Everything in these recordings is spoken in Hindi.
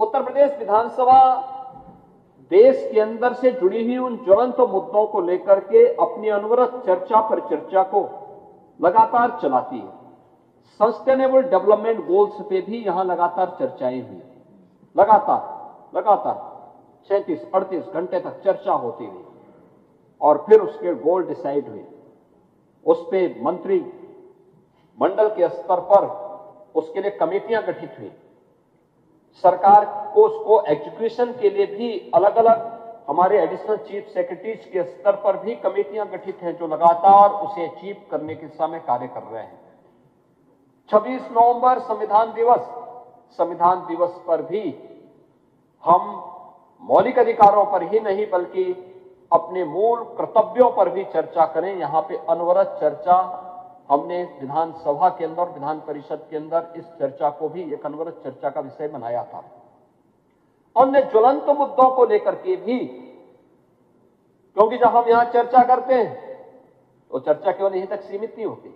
उत्तर प्रदेश विधानसभा देश के अंदर से जुड़ी हुई उन ज्वलंत मुद्दों को लेकर के अपनी अनवरत चर्चा पर चर्चा को लगातार चलाती है। सस्टेनेबल डेवलपमेंट गोल्स पे भी यहां लगातार चर्चाएं हुई, लगातार 36-38 घंटे तक चर्चा होती रही और फिर उसके गोल डिसाइड हुए। उस पे मंत्री मंडल के स्तर पर उसके लिए कमेटियां गठित हुई। सरकार को उसको एग्जीक्यूशन के लिए भी अलग अलग हमारे एडिशनल चीफ सेक्रेटरीज के स्तर पर भी कमेटियां गठित हैं जो लगातार उसे अचीव करने की दिशा में कार्य कर रहे हैं। 26 नवंबर संविधान दिवस पर भी हम मौलिक अधिकारों पर ही नहीं बल्कि अपने मूल कर्तव्यों पर भी चर्चा करें। यहां पे अनवरत चर्चा हमने विधानसभा के अंदर, विधान परिषद के अंदर इस चर्चा को भी एक अनवरत चर्चा का विषय बनाया था। अन्य ज्वलंत मुद्दों को लेकर के भी, क्योंकि जब हम यहां चर्चा करते हैं तो चर्चा केवल यहीं तक सीमित नहीं होती।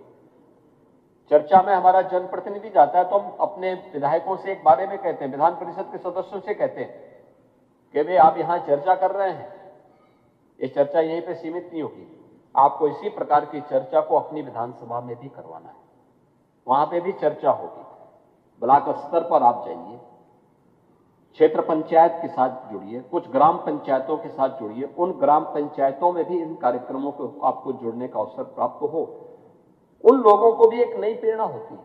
चर्चा में हमारा जनप्रतिनिधि जाता है तो हम अपने विधायकों से एक बारे में कहते हैं, विधान परिषद के सदस्यों से कहते हैं कि भाई आप यहां चर्चा कर रहे हैं, ये चर्चा यहीं पे सीमित नहीं होगी, आपको इसी प्रकार की चर्चा को अपनी विधानसभा में भी करवाना है, वहां पे भी चर्चा होगी। ब्लॉक स्तर पर आप जाइए, क्षेत्र पंचायत के साथ जुड़िए, कुछ ग्राम पंचायतों के साथ जुड़िए, उन ग्राम पंचायतों में भी इन कार्यक्रमों को आपको जुड़ने का अवसर प्राप्त हो। उन लोगों को भी एक नई प्रेरणा होती है।